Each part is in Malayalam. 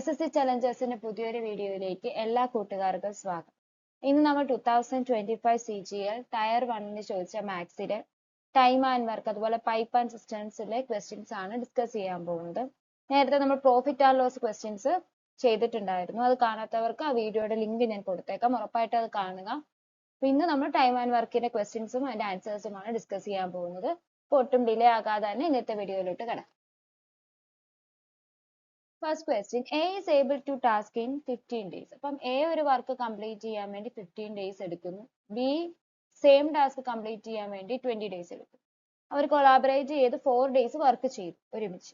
SSC ചലഞ്ചേഴ്സിന്റെ പുതിയൊരു വീഡിയോയിലേക്ക് എല്ലാ കൂട്ടുകാർക്കും സ്വാഗതം. ഇന്ന് നമ്മൾ 2025 CGL ടയർ 1 ചോദിച്ച മാത്സിലെ ടൈം ആൻഡ് വർക്ക് അതുപോലെ പൈപ്പ് ആൻഡ് സിസ്റ്റംസിലെ ക്വസ്റ്റ്യൻസ് ആണ് ഡിസ്കസ് ചെയ്യാൻ പോകുന്നത്. നേരത്തെ നമ്മൾ പ്രോഫിറ്റ് ആൻഡ് ലോസ് ക്വസ്റ്റ്യൻസ് ചെയ്തിട്ടുണ്ടായിരുന്നു. അത് കാണാത്തവർക്ക് ആ വീഡിയോയുടെ ലിങ്ക് ഞാൻ കൊടുത്തേക്കാം, ഉറപ്പായിട്ട് അത് കാണുക. ഇന്ന് നമ്മൾ ടൈം ആൻഡ് വർക്കിന്റെ ക്വസ്റ്റ്യൻസും അതിന്റെ ആൻസേഴ്സുമാണ് ഡിസ്കസ് ചെയ്യാൻ പോകുന്നത്. ഒട്ടും ഡിലേ ആകാതെ തന്നെ ഇന്നത്തെ വീഡിയോയിലോട്ട് കിടക്കാം. First question, A is able to task in 15 days. അപ്പം A ഒരു വർക്ക് കംപ്ലീറ്റ് ചെയ്യാൻ വേണ്ടി 15 days എടുക്കുന്നു. B സെയിം ടാസ്ക് കംപ്ലീറ്റ് ചെയ്യാൻ വേണ്ടി 20 days എടുക്കുന്നു. അവർ കൊളാബറേറ്റ് ചെയ്ത് 4 days വർക്ക് ചെയ്തു ഒരുമിച്ച്.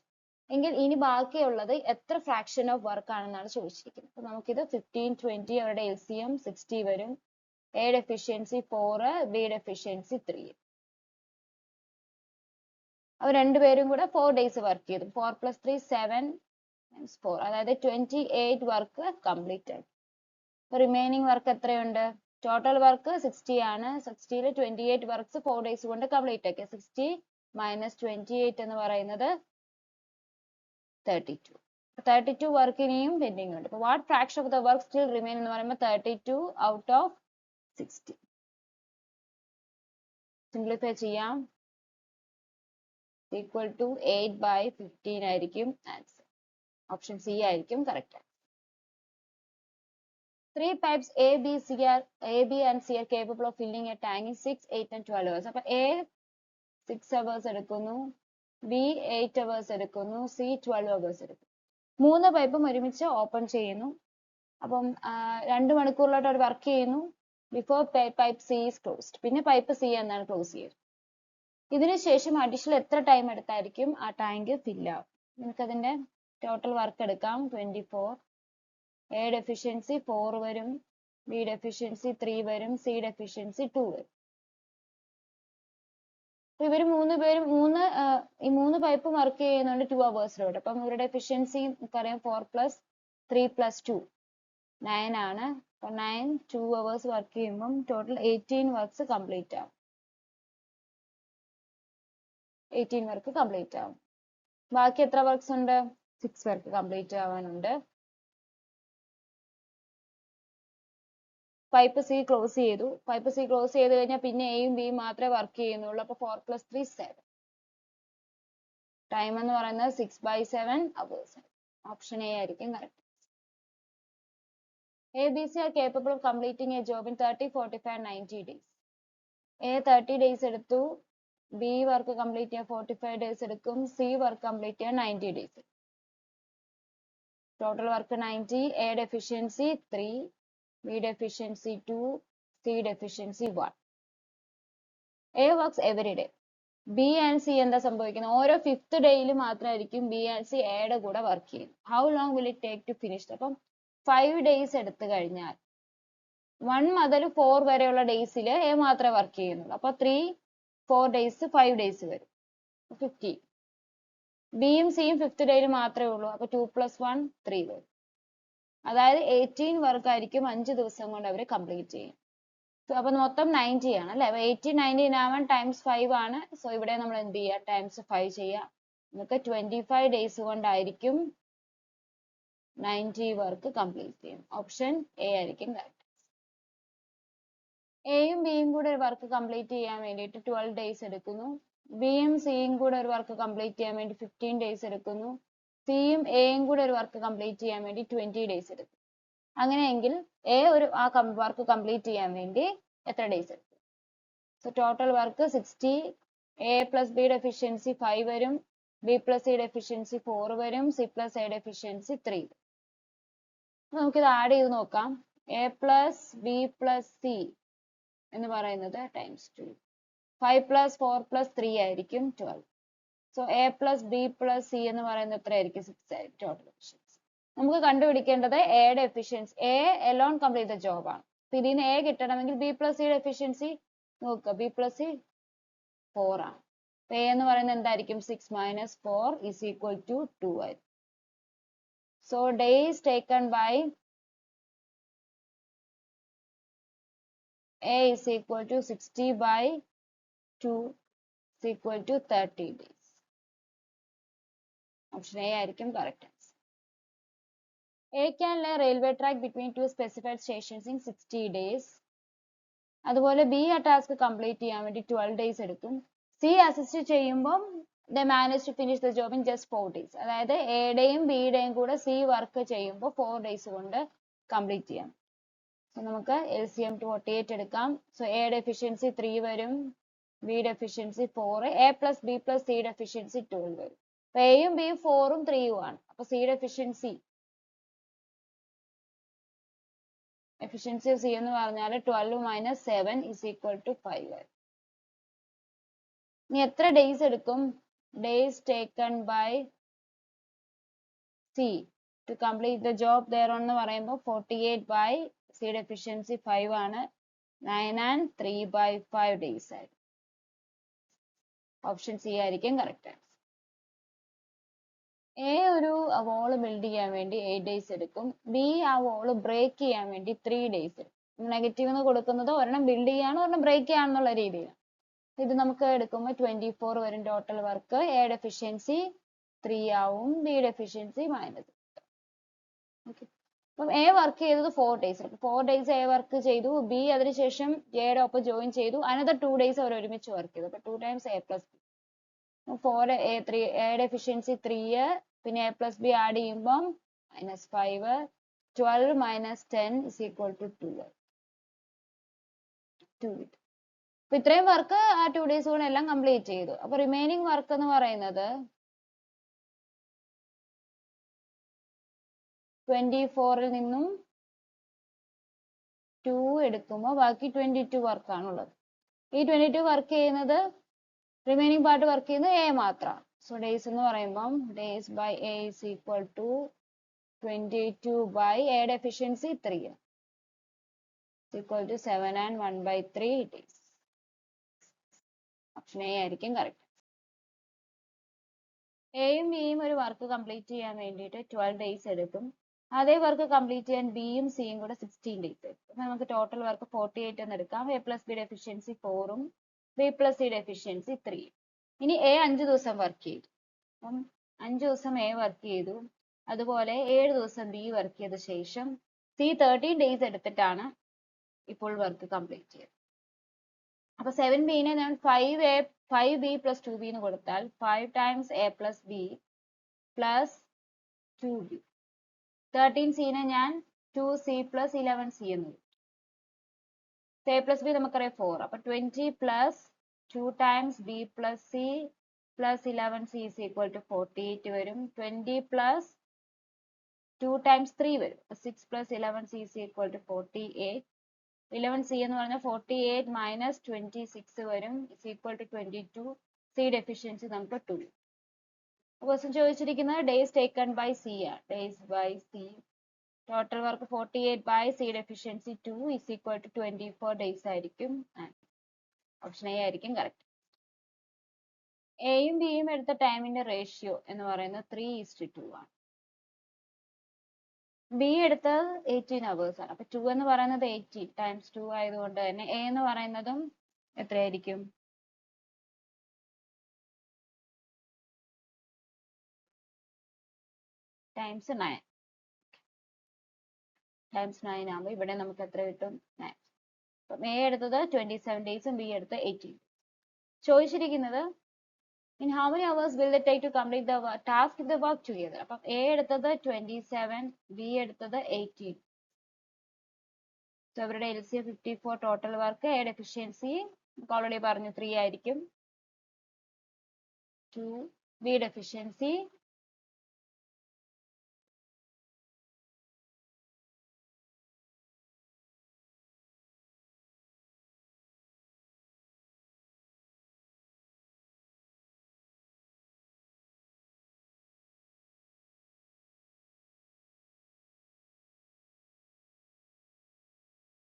എങ്കിൽ ഇനി ബാക്കിയുള്ളത് എത്ര ഫ്രാക്ഷൻ ഓഫ് വർക്ക് ആണെന്നാണ് ചോദിച്ചിരിക്കുന്നത്. അപ്പൊ നമുക്കിത് 15, 20 അവരുടെ LCM 60 വരും. A യുടെ എഫിഷ്യൻസി 4, B യുടെ എഫിഷ്യൻസി 3. അവർ രണ്ടുപേരും കൂടെ 4 days വർക്ക് ചെയ്തു. 4 + 3 7 times 4, അതായത് 28 വർക്ക് കംപ്ലീറ്റ് ആയി. റിമൈനിങ് വർക്ക് എത്രയുണ്ട്? ടോട്ടൽ വർക്ക് 60 ആണ്. 60 ൽ 28 വർക്ക്സ് 4 days കൊണ്ട് കംപ്ലീറ്റ് ആക്കി. 60 - 28 എന്ന് പറയുന്നത് 32. 32 വർക്ക് ഇനിയും പെൻഡിങ് ഉണ്ട്. അപ്പോൾ what fraction of the work still remain എന്ന് പറയുമ്പോൾ 32 ഔട്ട് ഓഫ് 60. സിംപ്ലിഫൈ ചെയ്യാം. ഈക്വൽ ടു 8/15 ആയിരിക്കും ആൻസർ. ഓപ്ഷൻ സി ആയിരിക്കും correct. 3 pipes A, B and C are capable of filling a tank in 6, 8 and 12 hours. അപ്പോൾ A 6 hours എടുക്കുന്നു, B 8 hours എടുക്കുന്നു, C 12 hours എടുക്കുന്നു. 3 പൈപ്പും ഒരുമിച്ച് ഓപ്പൺ ചെയ്യുന്നു. അപ്പം 2 മണിക്കൂറിലോട്ട് അവർ വർക്ക് ചെയ്യുന്നു. Before pipe C is closed. പിന്നെ പൈപ്പ് C എന്നാണ് ക്ലോസ് ചെയ്യുന്നത്. ഇതിനുശേഷം അഡീഷണൽ എത്ര ടൈം എടുത്തായിരിക്കും ആ ടാങ്ക് ഫില്ല് ആവും? നമുക്കതിന്റെ ടോട്ടൽ വർക്ക് എടുക്കാം. 24. A യുടെ എഫിഷ്യൻസി 4 വരും, B യുടെ എഫിഷ്യൻസി 3 വരും, C യുടെ എഫിഷ്യൻസി 2 വരും. ഇവർ 3 പേരും ഈ 3 പൈപ്പും വർക്ക് ചെയ്യുന്നുണ്ട് 2 hours. അപ്പം ഇവരുടെ എഫിഷ്യൻസി നമുക്കറിയാം 4 + 3 + 2 9 ആണ്. അപ്പൊ 9 2 hours വർക്ക് ചെയ്യുമ്പം ടോട്ടൽ 18 വർക്ക്സ് കംപ്ലീറ്റ് ആവും. 18 വർക്ക് കംപ്ലീറ്റ് ആവും. ബാക്കി എത്ര വർക്ക്സ് ഉണ്ട്? 6 വർക്ക് കംപ്ലീറ്റ് ആവാനുണ്ട്. പൈപ്പ് C ക്ലോസ് ചെയ്തു. പൈപ്പ് C ക്ലോസ് ചെയ്ത് കഴിഞ്ഞാൽ പിന്നെ എയും ബിയും മാത്രമേ വർക്ക് ചെയ്യുന്നുള്ളൂ. അപ്പൊ 4 + 3 7. ടൈം എന്ന് പറയുന്നത് 6/7 hours. ഓപ്ഷൻ എ ആയിരിക്കും correct. A, B, C are capable of completing a job in 30, 45, 90 days. A 30 days എടുത്തു, B വർക്ക് കംപ്ലീറ്റ് ചെയ്യാൻ 45 days എടുക്കും, C വർക്ക് കംപ്ലീറ്റ് ചെയ്യാൻ 90 days. Total work 90. A യുടെ എഫിഷ്യൻസി 3, B യുടെ എഫിഷ്യൻസി 2, C യുടെ efficiency 1. A works every day. B and C എന്താ സംഭവിക്കുന്നത്? ഓരോ 5th ഡേയിൽ മാത്രമായിരിക്കും B and C A യുടെ കൂടെ വർക്ക് ചെയ്യുന്നത്. How long will it take to finish? അപ്പം 5 days എടുത്തു കഴിഞ്ഞാൽ 1 മുതൽ 4 വരെയുള്ള ഡേയ്സിൽ A മാത്രമേ വർക്ക് ചെയ്യുന്നുള്ളൂ. അപ്പൊ 3, 4 days 5 days വരും, 50. ബിയും സിയും 5th ഡേയിൽ മാത്രമേ ഉള്ളൂ. അപ്പൊ 2 + 1 3 വരും. അതായത് 18 വർക്ക് ആയിരിക്കും 5 ദിവസം കൊണ്ട് അവർ കംപ്ലീറ്റ് ചെയ്യും. അപ്പൊ മൊത്തം 90 ആണ് അല്ലെ? 18 19 ആവാൻ ടൈംസ് 5 ആണ്. സോ ഇവിടെ നമ്മൾ എന്ത് ചെയ്യുക? ടൈംസ് 5 ചെയ്യുക. നമുക്ക് 25 days കൊണ്ടായിരിക്കും 90 വർക്ക് കംപ്ലീറ്റ് ചെയ്യും. ഓപ്ഷൻ എ ആയിരിക്കും കറക്റ്റ്. എയും ബിയും കൂടെ ഒരു വർക്ക് കംപ്ലീറ്റ് ചെയ്യാൻ വേണ്ടിയിട്ട് 12 days എടുക്കുന്നു. ബിയും സിയും കൂടെ ഒരു വർക്ക് കംപ്ലീറ്റ് ചെയ്യാൻ വേണ്ടി 15 days എടുക്കുന്നു. സിയും എയും കൂടെ ഒരു വർക്ക് കംപ്ലീറ്റ് ചെയ്യാൻ വേണ്ടി 20 days എടുക്കും. അങ്ങനെയെങ്കിൽ എ ആ വർക്ക് കംപ്ലീറ്റ് ചെയ്യാൻ വേണ്ടി എത്ര ഡേയ്സ് എടുക്കും? So total work 60. എ + ബിയുടെ എഫിഷ്യൻസി 5 വരും, B + സിയുടെ എഫിഷ്യൻസി 4 വരും, C + എയുടെ എഫിഷ്യൻസി 3 വരും. നമുക്കിത് ആഡ് ചെയ്ത് നോക്കാം. A + B + C എന്ന് പറയുന്നത് ടൈംസ് 2. 5 + 4 + 3 ആയിരിക്കും 12. സോ A + B + C എന്ന് പറയുന്നത് എത്രയായിരിക്കും? 6 ആയിരിക്കും ടോട്ടൽ എഫിഷ്യൻസി. നമുക്ക് കണ്ടുപിടിക്കേണ്ടത് എയുടെ efficiency. A alone complete the job ആണ്. ഇതിന് എ കിട്ടണമെങ്കിൽ B + സിയുടെ എഫിഷ്യൻസി നോക്കുക. B + C 4 ആണ്. എ എന്ന് പറയുന്നത് എന്തായിരിക്കും? 6 - 4 = 2 ആയിരിക്കും. So days taken by A is equal to 60/2 is equal to 30 days. Option A ആയിരിക്കും correct. A can lay railway track between two specified stations in 60 days. അതുപോലെ ബി ആ ടാസ്ക് കംപ്ലീറ്റ് ചെയ്യാൻ വേണ്ടി 12 ഡേയ്സ് എടുക്കും. സി അസിസ്റ്റ് ചെയ്യുമ്പം they manage to finish the job in just 4 days. അതായത് എയുടെയും ബിയുടെയും കൂടെ സി വർക്ക് ചെയ്യുമ്പോൾ 4 days കൊണ്ട് കംപ്ലീറ്റ് ചെയ്യാം. സോ നമുക്ക് LCM 48 എടുക്കാം. സോ എയുടെ എഫിഷ്യൻസി 3 വരും, ബിയുടെ efficiency 4, A plus B plus സിയുടെ എഫിഷ്യൻസി 12 വരും. അപ്പൊ എയും ബിയും 4ഉം 3ഉം ആണ്. അപ്പൊ സിയുടെ എഫിഷ്യൻസി of C എന്ന് പറഞ്ഞാൽ 12 മൈനസ് 7 is equal to 5 വരും. ഇനി എത്ര ഡേയ്സ് എടുക്കും? Days taken by C to complete the job thereon എന്ന് പറയുമ്പോൾ 48 by സിയുടെ എഫിഷ്യൻസി 5 ആണ്. 9 and 3 by 5 days ആയിരിക്കും. ഓപ്ഷൻ സി ആയിരിക്കും കറക്റ്റ് ആൻസർ. എ ഒരു വോള് ബിൽഡ് ചെയ്യാൻ വേണ്ടി 8 ഡേയ്സ് എടുക്കും. ബി ആ വോള് ബ്രേക്ക് ചെയ്യാൻ വേണ്ടി 3 ഡേയ്സ് എടുക്കും. നെഗറ്റീവ് എന്ന് കൊടുക്കുന്നത് ഒരെണ്ണം ബിൽഡ് ചെയ്യാനോ ഒരെണ്ണം ബ്രേക്ക് ചെയ്യാന്നുള്ള രീതിയിലാണ്. ഇത് നമുക്ക് എടുക്കുമ്പോൾ 24 വരും ടോട്ടൽ വർക്ക്. എയുടെ എഫിഷ്യൻസി 3 ആവും, ബിയുടെ എഫിഷ്യൻസി -. ഓക്കെ, അപ്പം എ വർക്ക് ചെയ്തത് 4 ഡേയ്സ്. 4 ഡേയ്സ് എ വർക്ക് ചെയ്തു, ബി അതിനുശേഷം എയുടെ ഒപ്പം ജോയിൻ ചെയ്തു. അനദർ 2 ഡേയ്സ് അവർ ഒരുമിച്ച് വർക്ക് ചെയ്തു. അപ്പൊ 2 times A plus B. 4 A3 എയുടെ എഫിഷ്യൻസി 3, പിന്നെ A plus B ആഡ് ചെയ്യുമ്പം -5. 12 minus 10 is equal to 2. അപ്പൊ ഇത്രയും വർക്ക് ആ 2 ഡേയ്സ് കൊണ്ട് എല്ലാം കംപ്ലീറ്റ് ചെയ്തു. അപ്പൊ റിമൈനിങ് വർക്ക് എന്ന് പറയുന്നത് 24ൽ നിന്നും 2 എടുക്കുമ്പോൾ ബാക്കി 22 വർക്കാണുള്ളത്. ഈ 22 വർക്ക് ചെയ്യുന്നത് റിമൈനിങ് പാർട്ട് വർക്ക് ചെയ്യുന്നത് എ മാത്രമാണ്. സോ ഡേയ്സ് എന്ന് പറയുമ്പം days by A is equal to 22 by എയുടെ efficiency 3 equal to 7 and 1/3 days. Option A ആയിരിക്കും കറക്റ്റ്. എയും ബിയും ഒരു വർക്ക് കംപ്ലീറ്റ് ചെയ്യാൻ വേണ്ടിയിട്ട് 12 ഡേയ്സ് എടുക്കും. അതേ വർക്ക് കംപ്ലീറ്റ് ചെയ്യാൻ ബിയും സിയും കൂടെ 16 ഡേയ്സ് എടുക്കും. അപ്പൊ നമുക്ക് ടോട്ടൽ വർക്ക് 48 എന്ന് എടുക്കാം. എ പ്ലസ് ബിയുടെ എഫിഷ്യൻസി 4ഉം ബി പ്ലസ് സിയുടെ എഫിഷ്യൻസി 3. ഇനി എ 5 ദിവസം വർക്ക് ചെയ്തു. അപ്പം 5 ദിവസം എ വർക്ക് ചെയ്തു. അതുപോലെ 7 ദിവസം ബി വർക്ക് ചെയ്ത ശേഷം സി 13 ഡേയ്സ് എടുത്തിട്ടാണ് ഇപ്പോൾ വർക്ക് കംപ്ലീറ്റ് ചെയ്തത്. അപ്പൊ 7ബിനെ ഞാൻ 5b പ്ലസ് 2b എന്ന് കൊടുത്താൽ 5 times a plus b plus 2b. 13cനെ ഞാൻ 2c പ്ലസ് 11c എന്ന് കൊടുത്തു. a പ്ലസ് ബി നമുക്കറിയാം 4. അപ്പൊ 20 plus 2 times b plus c plus 11c is equal to 48 വരും. 20 പ്ലസ് 2 times 3 വരും. 6 plus 11c is equal to 48. 11c എന്ന് പറഞ്ഞാൽ 48 മൈനസ് 26 വരും, is equal to 22. സിയുടെ എഫിഷ്യൻസി നമുക്ക് 2. ക്വസ്റ്റ്യൻ ചോദിച്ചിരിക്കുന്നത് ഡേയ്സ് ടേക്കൺ ബൈ സി ആണ്. Days by C total work 48 by സിയുടെ efficiency 2 is equal to 24 days ആയിരിക്കും. ഓപ്ഷൻ എ ആയിരിക്കും കറക്റ്റ്. എയും ബിയും എടുത്ത ടൈമിന്റെ റേഷ്യോ എന്ന് പറയുന്നത് 3:2 ആണ്. ബി എടുത്തത് 18 hours ആണ്. അപ്പൊ 2 എന്ന് പറയുന്നത് 18 times 2 ആയതുകൊണ്ട് തന്നെ എ എന്ന് പറയുന്നതും എത്രയായിരിക്കും? ടൈംസ് 9. ടൈംസ് 9 ആകുമ്പോൾ ഇവിടെ നമുക്ക് എത്ര കിട്ടും? 9. അപ്പം എ എടുത്തത് 27 ഡേയ്സും ബി എടുത്തത് 18. ചോദിച്ചിരിക്കുന്നത് in how many hours will it take to complete the task if they work together? അപ്പം എ എടുത്തത് 27, ബി എടുത്തത് 18. സോ അവരുടെ LCM 54, ടോട്ടൽ വർക്ക് എയുടെ എഫിഷ്യൻസി ഓൾറെഡി പറഞ്ഞു 3 ആയിരിക്കും. 2, ബിയുടെ എഫിഷ്യൻസി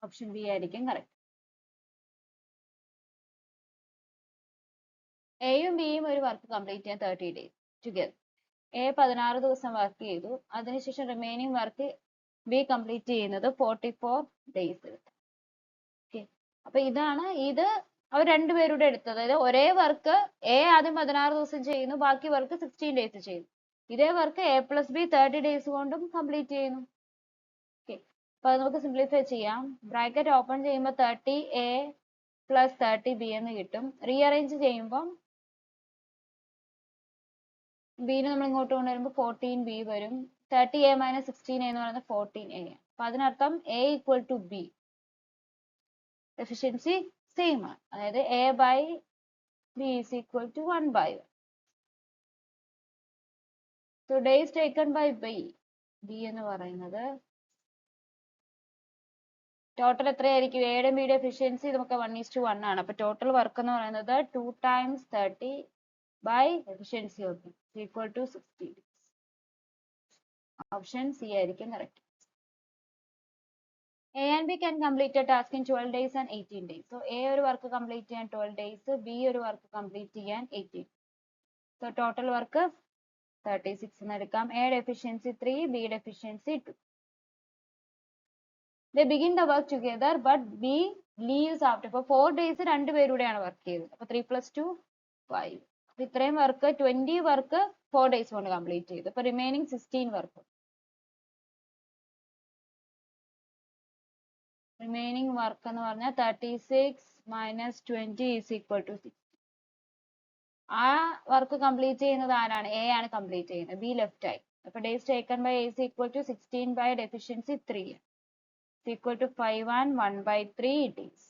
ഓപ്ഷൻ ബി ആയിരിക്കും കറക്റ്റ്. എയും ബിയും ഒരു വർക്ക് കംപ്ലീറ്റ് ചെയ്യാൻ 30 ഡേയ്സ് ടുഗദർ. എ 16 ദിവസം വർക്ക് ചെയ്തു. അതിനുശേഷം റിമൈനിങ് വർക്ക് ബി കംപ്ലീറ്റ് ചെയ്യുന്നത് 44 ഡേയ്സ് എടുത്തു. ഓക്കെ, അപ്പൊ ഇതാണ് ഇത് അവർ രണ്ടുപേരുടെ എടുത്തത്. അതായത് ഒരേ വർക്ക് എ ആദ്യം 16 ദിവസം ചെയ്യുന്നു, ബാക്കി വർക്ക് 16 ഡേയ്സ് ചെയ്യുന്നു. ഇതേ work A plus B 30 days കൊണ്ടും കംപ്ലീറ്റ് ചെയ്യുന്നു. ഓക്കെ, അപ്പൊ അത് നമുക്ക് സിംപ്ലിഫൈ ചെയ്യാം. ബ്രാക്കറ്റ് ഓപ്പൺ ചെയ്യുമ്പോൾ 30A പ്ലസ് 30B എന്ന് കിട്ടും. റീഅറേഞ്ച് ചെയ്യുമ്പോൾ ബിനെ നമ്മൾ ഇങ്ങോട്ട് കൊണ്ടുവരുമ്പോൾ 14B വരും. 30A മൈനസ് 16A എന്ന് പറയുന്നത് 14A. അപ്പൊ അതിനർത്ഥം A equal to B. Efficiency same ആണ്, അതായത് A by B is equal to 1/1. So days taken by B എന്ന് പറയുന്നത് ടോട്ടൽ എത്രയായിരിക്കും? എയുടെ ബിയുടെ എഫിഷ്യൻസി നമുക്ക് 1:1 ആണ്. അപ്പൊ ടോട്ടൽ വർക്ക് എന്ന് പറയുന്നത് 2 times 30 by efficiency of B is equal to 60 days. Option C ആയിരിക്കും correct. A and B can complete a task in 12 days and 18 days. So A ഒരു വർക്ക് കംപ്ലീറ്റ് ചെയ്യാൻ 12 days, B ഒരു വർക്ക് കംപ്ലീറ്റ് ചെയ്യാൻ 18. So ടോട്ടൽ വർക്ക് 36 എന്ന് എടുക്കാം. എയുടെ എഫിഷ്യൻസി 3, ബിയുടെ efficiency 2. They begin the work together, but B leaves after. For 4 days രണ്ടുപേരുടെയാണ് work ചെയ്തത്. അപ്പൊ 3 + 2 5. അപ്പൊ ഇത്രയും വർക്ക് 20 വർക്ക് 4 days കൊണ്ട് കംപ്ലീറ്റ് ചെയ്തു. അപ്പൊ റിമൈനിങ് 16 വർക്ക്. റിമൈനിങ് വർക്ക് എന്ന് പറഞ്ഞാൽ 36 - 20 is equal to 6. ആ വർക്ക് കംപ്ലീറ്റ് ചെയ്യുന്നത് ആരാണ്? എ ആണ് കംപ്ലീറ്റ് ചെയ്യുന്നത്, ബി ലെഫ്റ്റ് ആയി. അപ്പൊ days taken by A is equal to 16 by efficiency 3 is equal to 5 and 1/3 days.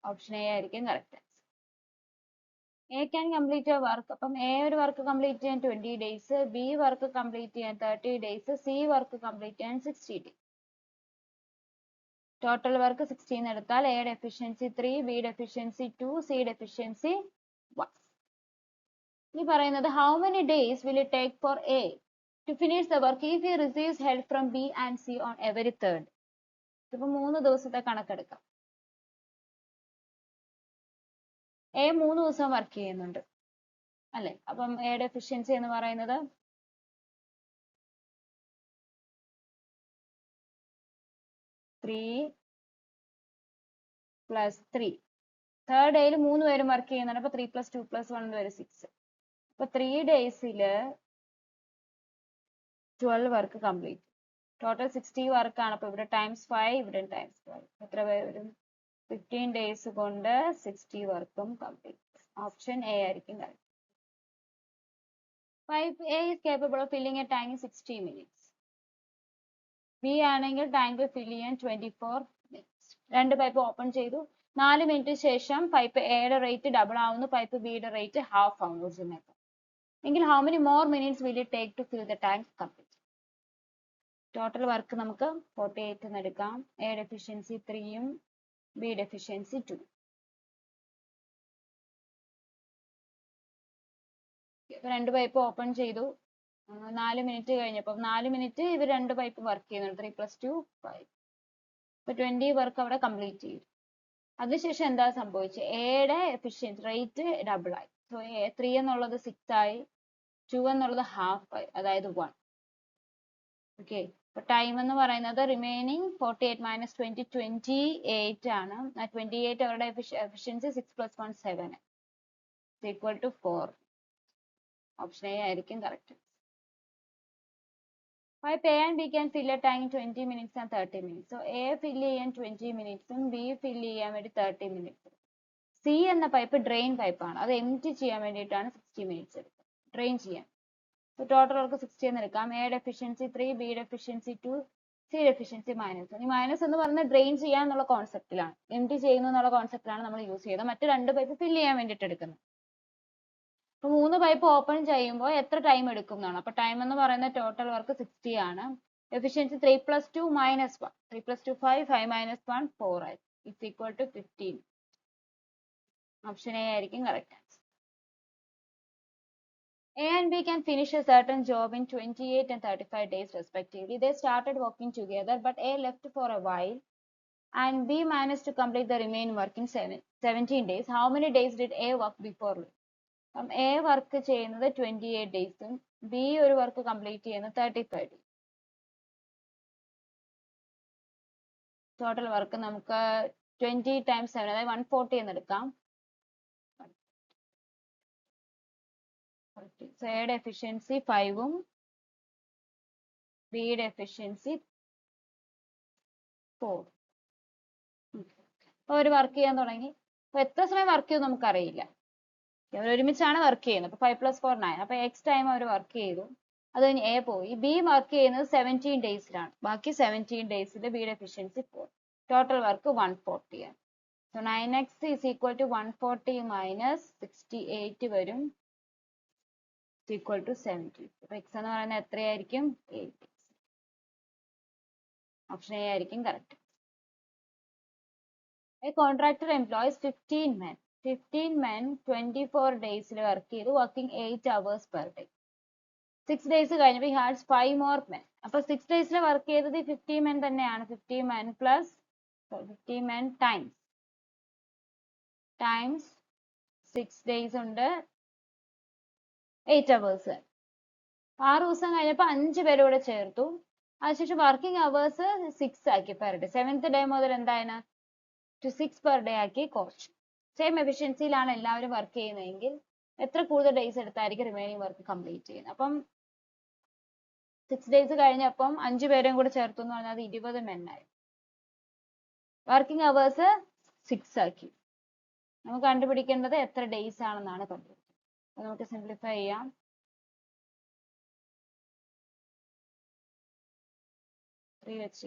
Option A ആയിരിക്കും correct. A can complete A work. അപ്പം എ ഒരു വർക്ക് കംപ്ലീറ്റ് ചെയ്യാൻ 20 ഡേയ്സ്, ബി വർക്ക് കംപ്ലീറ്റ് ചെയ്യാൻ 30 ഡേയ്സ്, സി വർക്ക് കംപ്ലീറ്റ് ചെയ്യാൻ 60 ഡേയ്സ്. ടോട്ടൽ വർക്ക് 16 എടുത്താൽ എയുടെ എഫിഷ്യൻസി 3, ബിയുടെ എഫിഷ്യൻസി 2, സിയുടെ എഫിഷ്യൻസി 1. ഇനി പറയുന്നത് how many days will it take for A to finish the work if he receives help from B and C on every third. ഇപ്പൊ 3 ദിവസത്തെ കണക്കെടുക്കാം. എ 3 ദിവസം വർക്ക് ചെയ്യുന്നുണ്ട് അല്ലെ? അപ്പം എയുടെ എഫിഷ്യൻസി എന്ന് പറയുന്നത് 3 + 3. തേർഡ് ഡേയിൽ 3 പേരും വർക്ക് ചെയ്യുന്നുണ്ട്. അപ്പൊ 3 + 2 + 1 വരെ 6. അപ്പൊ 3 ഡേയ്സില് 12 വർക്ക് കംപ്ലീറ്റ്. ടോട്ടൽ 60 വർക്കാണ്. അപ്പൊ ഇവിടെ ×5, ഇവിടെ ×5. എത്ര വരും? 15 ഡേയ്സ് കൊണ്ട് 60 വർക്കും കംപ്ലീറ്റ്. ഓപ്ഷൻ എ ആയിരിക്കും correct. Pipe A is capable of filling a tank in 60 minutes. B ആണെങ്കിൽ ടാങ്ക് ഫിൽ ചെയ്യാൻ 24 minutes. രണ്ട് പൈപ്പ് ഓപ്പൺ ചെയ്തു. 4 മിനിറ്റ് ശേഷം പൈപ്പ് എയുടെ റേറ്റ് ഡബിൾ ആവുന്നു, പൈപ്പ് ബിയുടെ റേറ്റ് ഹാഫ് ആവുന്നു ഒറിജിനേക്കാൾ. എങ്കിൽ how many more minutes will it take to fill the tank complete? Total work നമുക്ക് 48 എന്ന് എടുക്കാം. എയുടെ എഫിഷ്യൻസി 3ഉം ബിയുടെ എഫിഷ്യൻസി 2. രണ്ട് പൈപ്പ് ഓപ്പൺ ചെയ്തു. 4 മിനിറ്റ് കഴിഞ്ഞപ്പോൾ 4 മിനിറ്റ് ഇവർ രണ്ട് പൈപ്പ് വർക്ക് ചെയ്യുന്നുണ്ട്. 3 + 2 5. ഇപ്പൊ 20 വർക്ക് അവിടെ കംപ്ലീറ്റ് ചെയ്തു. അതിനുശേഷം എന്താ സംഭവിച്ചത്? എയുടെ എഫിഷ്യൻസി റേറ്റ് ഡബിൾ ആയി. സോ 3 എന്നുള്ളത് 6 ആയി, 2 എന്നുള്ളത് ഹാഫ് ആയി, അതായത് 1. ഓക്കെ, അപ്പൊ ടൈം എന്ന് പറയുന്നത് റിമൈനിങ് 48 - 20 28 ആണ്. 28 അവരുടെ efficiency 6 + 1 7 equal to 4. Option A ആയിരിക്കും correct. Pipe A and B can fill a tank in 20 minutes and 30 minutes. So A fill ചെയ്യാൻ 20 മിനിറ്റ്സും B fill ചെയ്യാൻ വേണ്ടി 30 മിനിറ്റ്സും. C എന്ന പൈപ്പ് ഡ്രെയിൻ പൈപ്പാണ്, അത് എംപ്റ്റി ചെയ്യാൻ വേണ്ടിയിട്ടാണ് 60 മിനിറ്റ്സ് എടുക്കുന്നത്, ഡ്രെയിൻ ചെയ്യാൻ. ടോട്ടൽ വർക്ക് 60 എന്ന് എടുക്കാം. എയുടെ എഫിഷ്യൻസി 3, ബിയുടെ എഫിഷ്യൻസി 2, സിയുടെ എഫിഷ്യൻസി -1. ഈ മൈനസ് എന്ന് പറയുന്നത് ഡ്രെയിൻ ചെയ്യാൻ എന്നുള്ള കോൺസെപ്റ്റിലാണ്, എംപ്റ്റി ചെയ്യുന്നു എന്നുള്ള കോൺസെപ്റ്റിലാണ് നമ്മൾ യൂസ് ചെയ്തത്. മറ്റു രണ്ട് പൈപ്പ് ഫിൽ ചെയ്യാൻ വേണ്ടിയിട്ട് എടുക്കുന്നത്. അപ്പൊ 3 പൈപ്പ് ഓപ്പൺ ചെയ്യുമ്പോൾ എത്ര ടൈം എടുക്കും എന്നാണ്. അപ്പൊ ടൈം എന്ന് പറയുന്നത് ടോട്ടൽ വർക്ക് 60 ആണ്. എഫിഷ്യൻസി 3 + 2 - 1. 3 + 2 5, 5 - 1 4 ആയി. It's equal to 15. Option A ആയിരിക്കും correct answer. A and B can finish a certain job in 28 and 35 days respectively. They started working together, but A left for a while and B managed to complete the remaining work in 17 days. How many days did A work before? A work ചെയ്യുന്നത് 28 ഡേയ്സും ബി ഒരു വർക്ക് കംപ്ലീറ്റ് ചെയ്യുന്നത് 35 ഡേയ്സ്. ടോട്ടൽ വർക്ക് നമുക്ക് 20 × 7 അതായത് 140 എന്ന് എടുക്കാം. So എയുടെ എഫിഷ്യൻസി 5ഉം ബിയുടെ എഫിഷ്യൻസി 4. അപ്പൊ അവർ വർക്ക് ചെയ്യാൻ തുടങ്ങി. അപ്പൊ എത്ര സമയം വർക്ക് ചെയ്യും നമുക്കറിയില്ല. അവർ ഒരുമിച്ചാണ് വർക്ക് ചെയ്യുന്നത്. അപ്പൊ 5 + 4 9. അപ്പൊ എക്സ് ടൈം അവർ വർക്ക് ചെയ്തു. അത് കഴിഞ്ഞ് എ പോയി. ബി വർക്ക് ചെയ്യുന്നത് 17 ഡേയ്സിലാണ്. ബാക്കി 17 ഡേയ്സിൽ ബിയുടെ എഫിഷ്യൻസി 4. ടോട്ടൽ വർക്ക് 140 ആണ്. So 9x is equal to 140 minus 68 വരും. equal to 70. അപ്പൊ x എന്ന് പറയുന്നത് എത്രയായിരിക്കും? 8. ഓപ്ഷൻ എ ആയിരിക്കും correct. A contractor employs 15 men. 15 men 24 ഡേയ്സിൽ വർക്ക് ചെയ്തു, working 8 hours per day. 6 days കഴിഞ്ഞപ്പോൾ he has 5 more men. അപ്പൊ 6 ഡേയ്സിൽ വർക്ക് ചെയ്തത് 50 men തന്നെയാണ്. 50 men plus 50 men times 6 days ഉണ്ട് 8 hours. 6 ദിവസം കഴിഞ്ഞപ്പോൾ 5 പേര് കൂടെ ചേർത്തു. അതിനുശേഷം വർക്കിംഗ് അവേഴ്സ് 6 ആക്കി പെർ ഡേ. 7th ഡേ മുതൽ എന്താണ് to 6 per day ആക്കി കുറച്ചു. സെയിം എഫിഷ്യൻസിയിലാണ് എല്ലാവരും വർക്ക് ചെയ്യുന്നതെങ്കിൽ എത്ര കൂടുതൽ ഡേയ്സ് എടുത്തായിരിക്കും റിമൈനിങ് വർക്ക് കംപ്ലീറ്റ് ചെയ്യുന്നത്. അപ്പം 6 ഡേയ്സ് കഴിഞ്ഞപ്പം 5 പേരെയും കൂടെ ചേർത്തു എന്ന് പറഞ്ഞാൽ 20 men ആയി. വർക്കിംഗ് അവേഴ്സ് 6 ആക്കി. നമുക്ക് കണ്ടുപിടിക്കേണ്ടത് എത്ര ഡേയ്സ് ആണെന്നാണ് കണ്ടുപിടിക്കുന്നത്. അപ്പൊ നമുക്ക് സിംപ്ലിഫൈ ചെയ്യാം. 5 വെച്ച്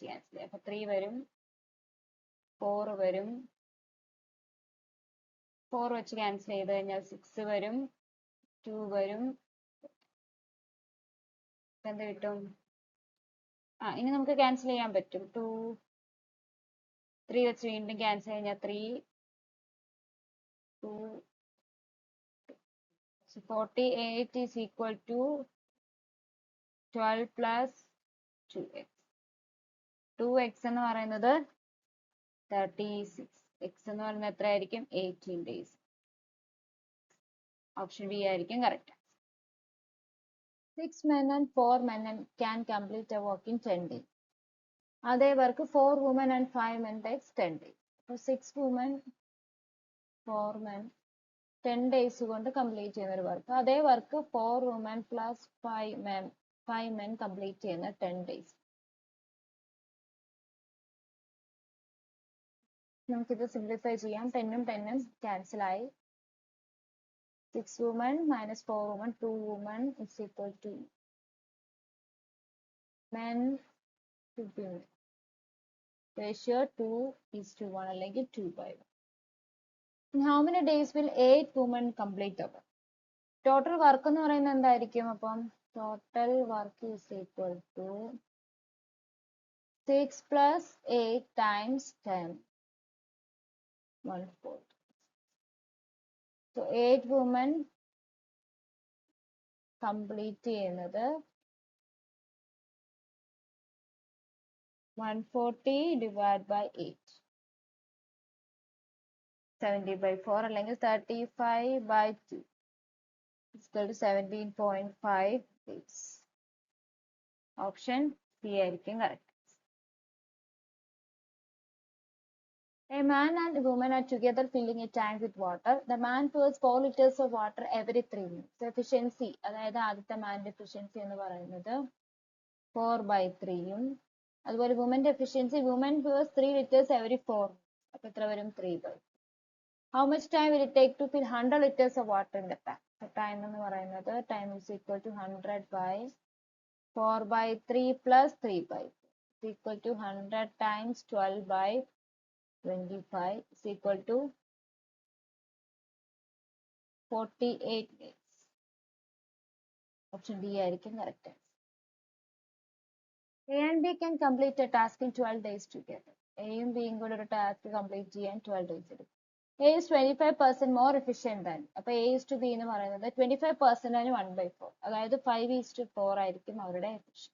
ക്യാൻസൽ ചെയ്യാം. അപ്പൊ 3 വരും, 4 വരും, 4 വെച്ച് ക്യാൻസൽ ചെയ്ത് കഴിഞ്ഞാൽ 6 വരും, 2 വരും. എന്ത് കിട്ടും? ഇനി നമുക്ക് ക്യാൻസൽ ചെയ്യാൻ പറ്റും. 2 3 വെച്ച് വീണ്ടും ക്യാൻസൽ കഴിഞ്ഞാൽ 3 2 48 is equal to 12 plus 2x. 2x എന്ന് പറയുന്നത് 36. x എന്ന് പറയുന്നത് എത്രയായിരിക്കും? 18 days. ഓപ്ഷൻ ബി ആയിരിക്കും correct. 6 men and 4 men can complete a work in 10 days. അതേ work 4 women and 5 men takes 10 days. അപ്പോൾ 6 women 4 men 10 days കൊണ്ട് കംപ്ലീറ്റ് ചെയ്യുന്ന ഒരു വർക്ക്. അതേ work 4 women plus 5 men complete ചെയ്യുന്ന 10 days. നമുക്കിത് സിംപ്ലിഫൈ ചെയ്യാം. 10ഉം 10ഉം ക്യാൻസൽ ആയി. 6 women minus 4 women 2 women is equal to men to women. Ratio 2:1 അല്ലെങ്കിൽ 2/1. In how many days will 8 women complete the work? Total work എന്ന് പറയുന്നത് എന്തായിരിക്കും? അപ്പം total work is equal to 6 plus 8 times 10. 1/4. So 8 women complete ചെയ്യുന്നത് 140 divided by 8. 70/4 അല്ലെങ്കിൽ 35/2 is equal to 17.5 days. Option C ആയിരിക്കും correct. A man and a woman are together filling a tank with water. The man pours 4 liters of water every 3 minutes. So efficiency, അതായത് ആദ്യത്തെ മാൻ്റെ എഫിഷ്യൻസി എന്ന് പറയുന്നത് 4/3ഉം അതുപോലെ വുമന്റെ efficiency woman pours 3 liters every 4 minutes. അപ്പോൾ എത്ര വരും? 3/3. How much time will it take to fill 100 liters of water in the tank? Time എന്ന് പറയുന്നത് time is equal to 100/4/3 plus 3/4 is equal to 100 times 12/25 is equal to 48 days. Option D ആയിരിക്കും correct. A and B can complete a task in 12 days together. എയും ബിയും കൂടെ ഒരു ടാസ്ക് കംപ്ലീറ്റ് ചെയ്യാൻ 12 days എടുക്കും. A is 25% more efficient than. അപ്പൊ A is to B എന്ന് പറയുന്നത് 25% ആണ് 1/4. അതായത് 5:4 ആയിരിക്കും അവരുടെ efficiency.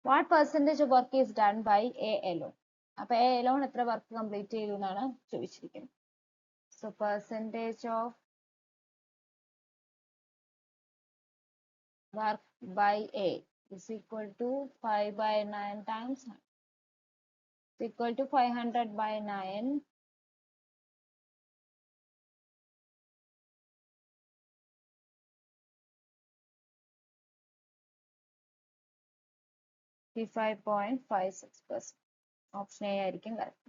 What percentage of work is done by A alone? അപ്പൊ A alone എത്ര വർക്ക് കംപ്ലീറ്റ് ചെയ്തു എന്നാണ് ചോദിച്ചിരിക്കുന്നത്. So percentage of work by A is equal to 5/9 times 100. Is equal to 500/9 55.56%. Option A ആയിരിക്കും correct.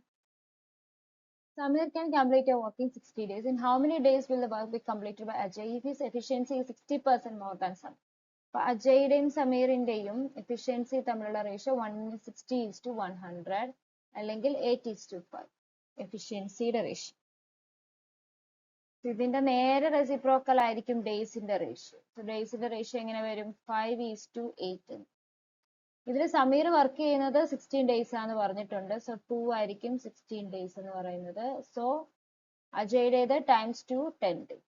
Samir can complete a work in 60 days. In how many days will the work be completed by Ajay if his efficiency is 60% more than Samir? അപ്പോൾ അജയുടെയും സമീറിന്റെയും എഫിഷ്യൻസി തമ്മിലുള്ള റേഷ്യോ 160:100 അല്ലെങ്കിൽ 8:5 എഫിഷ്യൻസിയുടെ റേഷ്യോ. ഇതിന്റെ നേരെ റെസിപ്രോക്കൽ ആയിരിക്കും ഡേയ്സിന്റെ റേഷ്യോ. ഡേയ്സിന്റെ റേഷ്യോ എങ്ങനെ വരും? 5:8. ഇതിൽ സമീർ വർക്ക് ചെയ്യുന്നത് 16 days ആണെന്ന് പറഞ്ഞിട്ടുണ്ട്. സോ 2 ആയിരിക്കും 16 days എന്ന് പറയുന്നത്. സോ അജയുടേത് ടൈംസ് 2 10 days.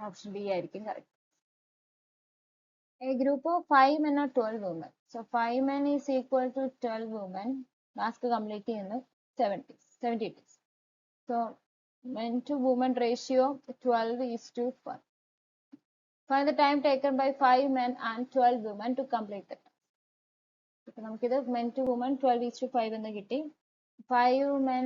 ഓപ്ഷൻ ബി ആയിരിക്കും correct. A group of 5 men or 12 women. So 5 men is equal to 12 women. Task complete ചെയ്യുന്നത് 70 days. So men to women ratio 12:1. Find the time taken by 5 men and 12 women to complete the task. ഇപ്പൊ നമുക്കിത് men to women 12:5 എന്ന് കിട്ടി. 5 men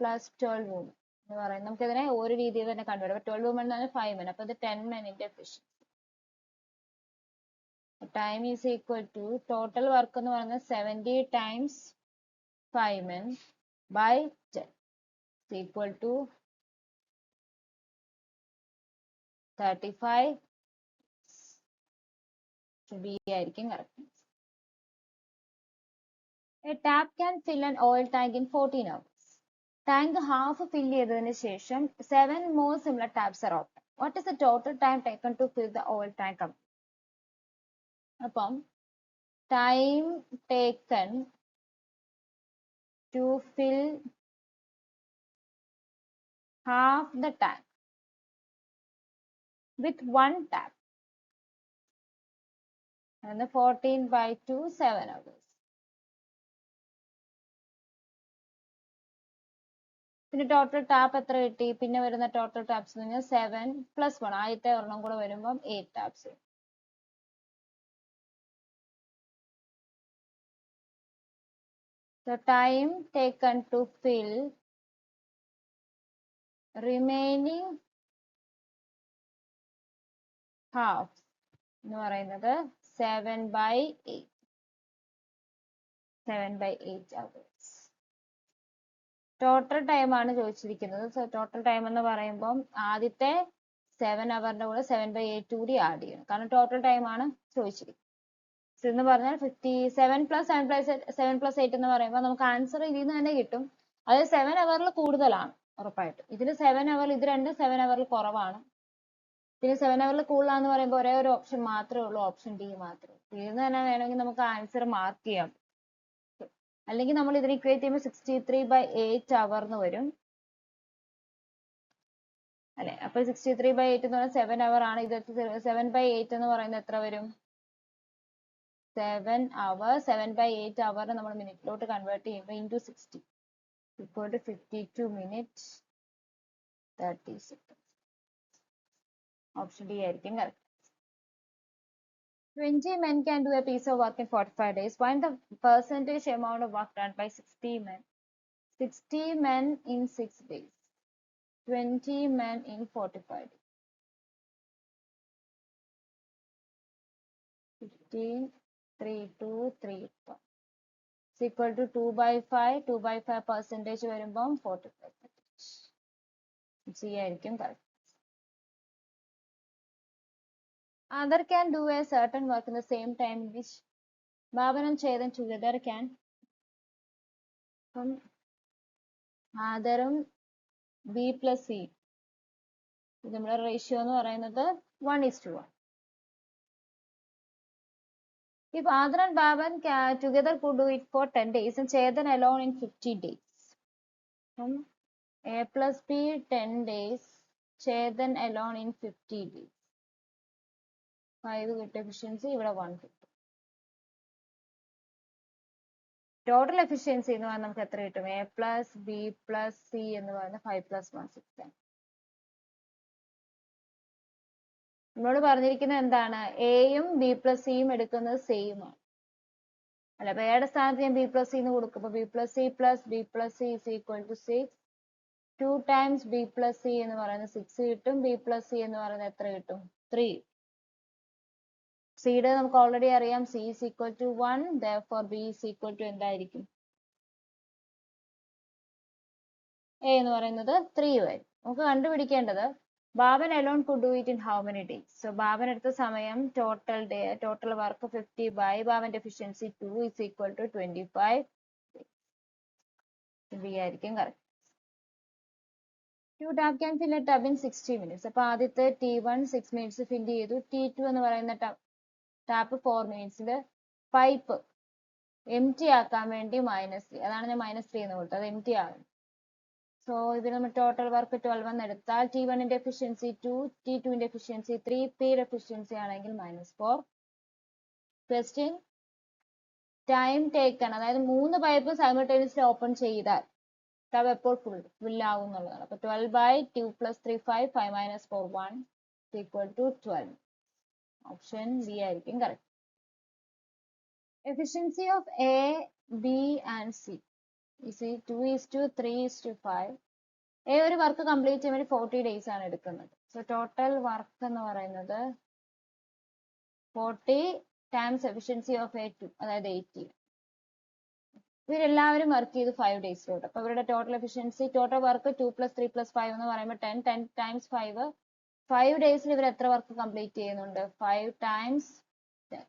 plus 12 women എന്ന് പറയുന്നത് നമുക്കിതിനെ ഒരു രീതിയിൽ തന്നെ കണ്ടുപിടിക്കാം. 12 women എന്ന് പറഞ്ഞാൽ 5 men. അപ്പൊ ഇത് 10 മെനിന്റെ efficiency. Time is equal to total work എന്ന് പറയുന്നത് 70 times 5 men by 10 is equal to 35. B ആയിരിക്കും correct. A tap can fill an oil tank in 14 hours. Tank half fill ചെയ്തതിന് ശേഷം 7 more similar taps are open. What is the total time taken to fill the oil tank up? അപ്പം time taken to fill half the tank with one tap and 14/2 7 hours. പിന്നെ ടോട്ടൽ ടാപ്പ് എത്ര കിട്ടി? പിന്നെ വരുന്ന ടോട്ടൽ ടാപ്സ് എന്ന് പറഞ്ഞാൽ 7+1 ആദ്യത്തെ ഒരെണ്ണം കൂടെ വരുമ്പം 8 taps. The time taken to fill remaining half എന്ന് പറയുന്നത് 7/8 hours. ടോട്ടൽ ടൈം ആണ് ചോദിച്ചിരിക്കുന്നത്. സോ ടോട്ടൽ ടൈം എന്ന് പറയുമ്പോൾ ആദ്യത്തെ 7 അവറിന്റെ കൂടെ 7/8 കൂടി ആഡ് ചെയ്യണം. കാരണം ടോട്ടൽ ടൈം ആണ് ചോദിച്ചിരിക്കുന്നത്. എന്ന് പറഞ്ഞാൽ 57 + 7+8 എന്ന് പറയുമ്പോൾ നമുക്ക് ആൻസർ ഇതിൽ നിന്ന് തന്നെ കിട്ടും. അത് 7 അവറിൽ കൂടുതലാണ് ഉറപ്പായിട്ടും. ഇതിൽ 7 അവർ, ഇത് രണ്ടും 7 അവറിൽ കുറവാണ്. പിന്നെ 7 അവറിൽ കൂടുതലാന്ന് പറയുമ്പോൾ ഒരേ ഒരു ഓപ്ഷൻ മാത്രമേ ഉള്ളൂ, ഓപ്ഷൻ ഡി മാത്രമേ. ഇതിൽ നിന്ന് തന്നെ വേണമെങ്കിൽ നമുക്ക് ആൻസർ മാർക്ക് ചെയ്യാം. അല്ലെങ്കിൽ നമ്മൾ ഇതിനെ ഇക്വേറ്റ് ചെയ്യുമ്പോൾ 63/8 അവർ എന്ന് വരും അല്ലെ. അപ്പൊ 63/8 എന്ന് പറഞ്ഞാൽ 7 അവർ ആണ്. ഇത് 7/8 എന്ന് പറയുന്നത് എത്ര വരും? 7 അവർ. 7/8 അവർ നമ്മൾ മിനിറ്റിലോട്ട് കൺവേർട്ട് ചെയ്യുമ്പോൾ into 60 equal to 52 minutes 30 seconds. Option D ആയിരിക്കും correct. 20 men can do a piece of work in 45 days. Find the percentage amount of work done by 60 men. 60 men in 6 days. 20 men in 45 days. 15, 3, 2, 3, 1. It's equal to 2/5. 2/5 percentage വരുമ്പോൾ 45%. C ആയിരിക്കും correct. Other can do a certain work in the same time which Bhavan and Chetan together can. അപ്പം ആദറും ബി പ്ലസ് സി നമ്മുടെ റേഷ്യോ എന്ന് പറയുന്നത് 1:1. If Adar and Bhavan together could do it for 10 days and Chetan alone in 50 days. A plus B 10 days, Chetan alone in 50 days. 5 കിട്ടും എഫിഷ്യൻസി, ഇവിടെ 1 കിട്ടും. ടോട്ടൽ എഫിഷ്യൻസി എന്ന് പറഞ്ഞാൽ നമുക്ക് എത്ര കിട്ടും? A plus B plus C എന്ന് പറയുന്നത് 5 + 1 6 ആണ്. നമ്മളോട് പറഞ്ഞിരിക്കുന്നത് എന്താണ്? എയും ബി പ്ലസ് സിയും എടുക്കുന്നത് സെയിം ആണ് അല്ല. അപ്പൊ എയുടെ സ്ഥാനത്ത് ഞാൻ ബി പ്ലസ് സി എന്ന് കൊടുക്കും. അപ്പൊ B plus C plus B plus C is equal to 6. 2 times B plus C എന്ന് പറയുന്നത് 6 കിട്ടും. ബി പ്ലസ് സി എന്ന് പറയുന്നത് എത്ര കിട്ടും? 3. സിയുടെ നമുക്ക് ഓൾറെഡി അറിയാം C is equal to 1, therefore B is equal to എന്തായിരിക്കും? എ എന്ന് പറയുന്നത് 3 വരും. നമുക്ക് കണ്ടുപിടിക്കേണ്ടത് ബാബൻ alone could do it in how many days? So ബാബൻ എടുത്ത സമയം total work 50 by ബാബന്റെ efficiency 2 is equal to 25. B ആയിരിക്കും correct. Two tap can fill a tub in 60 minutes. അപ്പൊ ആദ്യത്തെ T1 6 minutes ഫിൽ ചെയ്തു. T2 എന്ന് പറയുന്ന tap 4 minutes pipe M T ആക്കാൻ വേണ്ടി -3, അതാണ് ഞാൻ -3 എന്ന് കൊടുത്തത്, അത് എം ടി ആകും. സോ ഇതിൽ നമ്മൾ ടോട്ടൽ വർക്ക് 12 എന്ന് എടുത്താൽ T1 ന്റെ എഫിഷ്യൻസി 2, T2 ന്റെ എഫിഷ്യൻസി 3, പിയുടെ എഫിഷ്യൻസി ആണെങ്കിൽ -4. ക്വസ്റ്റ്യൻ ടൈം ടേക്കൺ, അതായത് 3 പൈപ്പ് സൈമൾട്ടേനിയസ്ലി ഓപ്പൺ ചെയ്താൽ ടബ് എപ്പോൾ ഫുൾ ആവും എന്നുള്ളതാണ്. അപ്പൊ 12 by 2 plus 3 5, 5 minus 4 1 is equal to 12. Option B ആയിരിക്കും correct. Efficiency of A, B and C is 2:3:5. A ഒരു വർക്ക് കംപ്ലീറ്റ് ചെയ്യാൻ വേണ്ടി 40 days ആണ് എടുക്കുന്നത്. സോ ടോട്ടൽ വർക്ക് എന്ന് പറയുന്നത് 40 times efficiency of A2, അതായത് 80. ഇവരെല്ലാവരും വർക്ക് ചെയ്ത് 5 ഡേയ്സിലോട്ട്. അപ്പൊ ഇവരുടെ total efficiency, total work 2 plus 3 plus 5 എന്ന് പറയുമ്പോൾ 10 times 5 ഡേയ്സിൽ ഇവർ എത്ര വർക്ക് കംപ്ലീറ്റ് ചെയ്യുന്നുണ്ട്? 5 times 10,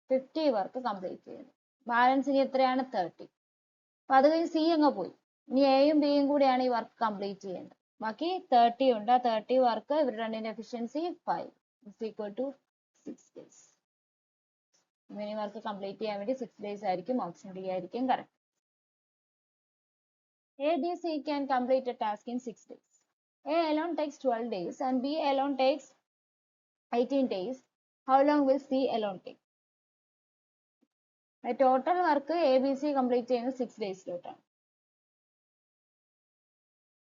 50 വർക്ക് കംപ്ലീറ്റ് ചെയ്യുന്നു. ബാലൻസ് ഇനി എത്രയാണ്? 30. അപ്പൊ അത് കഴിഞ്ഞ് സി അങ്ങ് പോയി. ഇനി എയും ബിയും കൂടിയാണ് ഈ വർക്ക് കംപ്ലീറ്റ് ചെയ്യേണ്ടത്. ബാക്കി 30 ഉണ്ട്. ആ 30 വർക്ക് ഇവർ രണ്ടിന്റെ efficiency 5 is equal to 6 days. ഇങ്ങനെ വർക്ക് കംപ്ലീറ്റ് ചെയ്യാൻ വേണ്ടി 6 days ആയിരിക്കും. ഓപ്ഷൻ ഡി ആയിരിക്കും correct. A, B, C can complete a task in 6 days. A alone takes 12 days and B alone takes 18 days. How long will C alone take? Total work A B C complete ചെയ്യുന്നത് 6 ഡേയ്സിലോട്ടാണ്.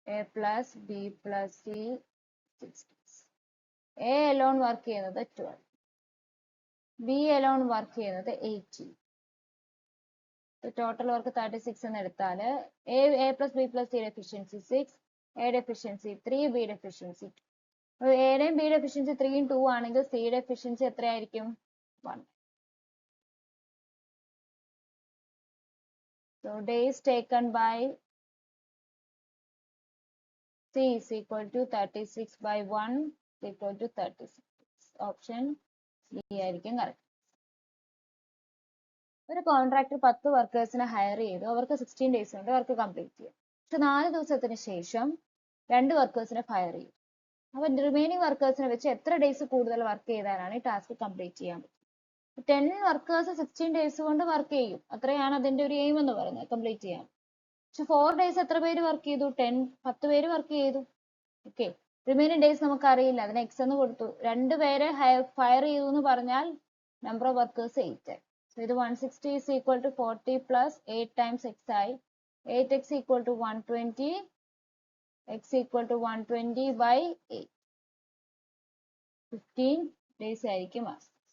A plus B plus C 6 days. A alone work ചെയ്യുന്നത് 12, ബി അലോൺ വർക്ക് ചെയ്യുന്നത് 18. ടോട്ടൽ വർക്ക് 36 എന്ന് എടുത്താൽ എ പ്ലസ് ബി പ്ലസ് സിയുടെ എഫിഷ്യൻസി 6, എയുടെ എഫിഷ്യൻസി 3, ബിയുടെ എഫിഷ്യൻസി 2. എയുടെയും ബിയുടെ എഫിഷ്യൻസി 3ഉം 2 ആണെങ്കിൽ സിയുടെ എഫിഷ്യൻസി എത്രയായിരിക്കും? 1. So days taken by C is equal to 36 by 1 is equal to 36. Option D ആയിരിക്കും കറക്റ്റ്. ഒരു കോൺട്രാക്ടർ 10 വർക്കേഴ്സിനെ ഹയർ ചെയ്തു. അവർക്ക് 16 days കൊണ്ട് വർക്ക് കംപ്ലീറ്റ് ചെയ്യാം. പക്ഷെ 4 ദിവസത്തിന് ശേഷം 2 വർക്കേഴ്സിനെ ഫയർ ചെയ്തു. അപ്പൊ റിമൈനിങ് വർക്കേഴ്സിനെ വെച്ച് എത്ര ഡേയ്സ് കൂടുതൽ വർക്ക് ചെയ്താലാണ് ഈ ടാസ്ക് കംപ്ലീറ്റ് ചെയ്യാൻ പറ്റും? 10 വർക്കേഴ്സ് 16 days കൊണ്ട് വർക്ക് ചെയ്യും. അത്രയാണ് അതിന്റെ ഒരു എയിം എന്ന് പറയുന്നത്, കംപ്ലീറ്റ് ചെയ്യാൻ. പക്ഷെ 4 days എത്ര പേര് വർക്ക് ചെയ്തു? 10 പേര് വർക്ക് ചെയ്തു. ഓക്കെ, റിമൈനിങ് ഡേയ്സ് നമുക്ക് അറിയില്ല, അതിന് എക്സ് എന്ന് കൊടുത്തു. 2 പേരെ ഫയർ ചെയ്തു എന്ന് പറഞ്ഞാൽ നമ്പർ ഓഫ് വർക്കേഴ്സ് 8. സോ ഇത് 160 is equal to 40 plus 8 times x ആയി. 8x equal to 120, x equal to 120 by 8. 15 days ആയിരിക്കും.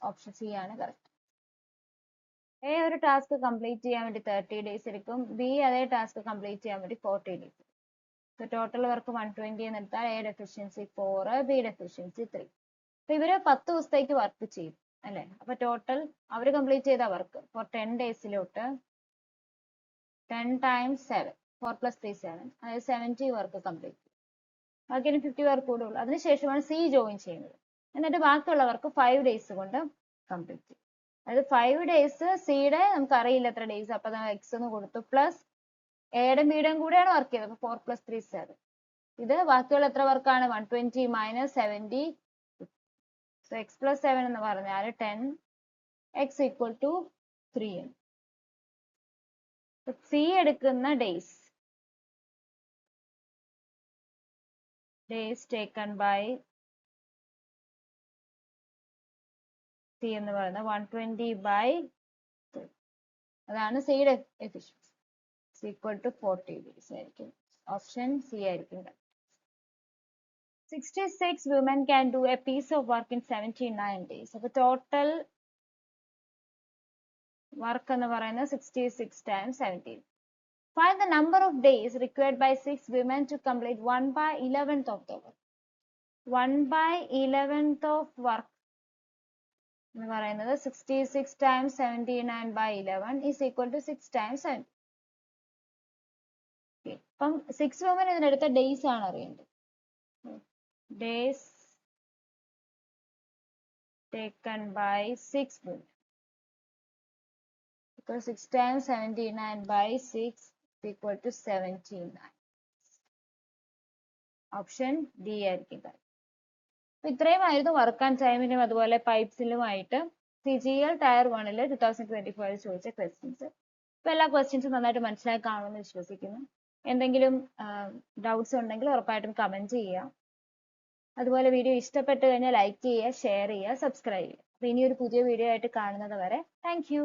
ഓപ്ഷൻ സി ആണ് കറക്റ്റ്. എ ഒരു ടാസ്ക് കംപ്ലീറ്റ് ചെയ്യാൻ വേണ്ടി 30 days എടുക്കും. ബി അതേ ടാസ്ക് കംപ്ലീറ്റ് ചെയ്യാൻ വേണ്ടി 40 days. സോ ടോട്ടൽ വർക്ക് 120 എന്ന് എടുത്താൽ എയുടെ എഫിഷ്യൻസി 4, ബിയുടെ എഫിഷ്യൻസി 3. അപ്പൊ ഇവര് 10 ദിവസത്തേക്ക് വർക്ക് ചെയ്തു അല്ലെ? അപ്പൊ ടോട്ടൽ അവർ കംപ്ലീറ്റ് ചെയ്ത വർക്ക് ഫോർ 10 ഡേയ്സിലോട്ട് 10 times 7, 4 plus 3 7, അതായത് 70 വർക്ക് കംപ്ലീറ്റ് ചെയ്തു. ബാക്കി 50 വർക്ക് കൂടെ ഉള്ളു. അതിനുശേഷമാണ് സി ജോയിൻ ചെയ്യുന്നത്. എന്നിട്ട് ബാക്കിയുള്ള വർക്ക് 5 days കൊണ്ട് കംപ്ലീറ്റ് ചെയ്യും. അതായത് 5 days സിയുടെ നമുക്ക് അറിയില്ല എത്ര ഡേയ്സ്, അപ്പൊ എക്സ് എന്ന് കൊടുത്തു. പ്ലസ് എയുടെ ബിയുടെയും കൂടെയാണ് വർക്ക് ചെയ്തത്. 4 plus 3 7. ഇത് ബാക്കിയുള്ള എത്ര വർക്കാണ്? 120 minus 70. സോ എക്സ് പ്ലസ് 7 എന്ന് പറഞ്ഞാൽ 10, എക്സ് ഈക്വൽ ടു 3. സി എടുക്കുന്ന ഡേയ്സ് ടേക്കൺ ബൈ സി എന്ന് പറയുന്നത് 120 by 3. അതാണ് സിയുടെ എഫിഷ്യൻസി. ഈക്വൽ ടു 40 days ആയിരിക്കും. ഓപ്ഷൻ സി ആയിരിക്കും. 66 women can do a piece of work in 79 days. അപ്പൊ ടോട്ടൽ വർക്ക് എന്ന് പറയുന്നത് 66 times 17. Find the number of days required by 6 women to complete 1/11th of the work. 1/11th of work എന്ന് പറയുന്നത് 66 times 79 by 11 is equal to 6 times 7. അപ്പം 6 women ഇതിനെടുത്ത ഡേയ്സ് ആണ് അറിയേണ്ടത്. Days taken by 6 women. Because 6 times 79 by 6 is equal to 79. Option D ആയിരിക്കും. ഇത്രയുമായിരുന്നു വർക്ക് ആൻഡ് ടൈമിനും അതുപോലെ പൈപ്സിലുമായിട്ട് CGL ടയർ 1 2024 ചോദിച്ച ക്വസ്റ്റ്യൻസ്. ഇപ്പൊ എല്ലാ ക്വസ്റ്റ്യൻസും നന്നായിട്ട് മനസ്സിലായി കാണുമെന്ന് വിശ്വസിക്കുന്നു. എന്തെങ്കിലും ഡൗട്ട്സ് ഉണ്ടെങ്കിൽ ഉറപ്പായിട്ടും കമന്റ് ചെയ്യുക. അതുപോലെ വീഡിയോ ഇഷ്ടപ്പെട്ട് കഴിഞ്ഞാൽ ലൈക്ക് ചെയ്യുക, ഷെയർ ചെയ്യുക, സബ്സ്ക്രൈബ് ചെയ്യുക. അപ്പൊ ഇനി ഒരു പുതിയ വീഡിയോ ആയിട്ട് കാണുന്നത് വരെ താങ്ക് യു.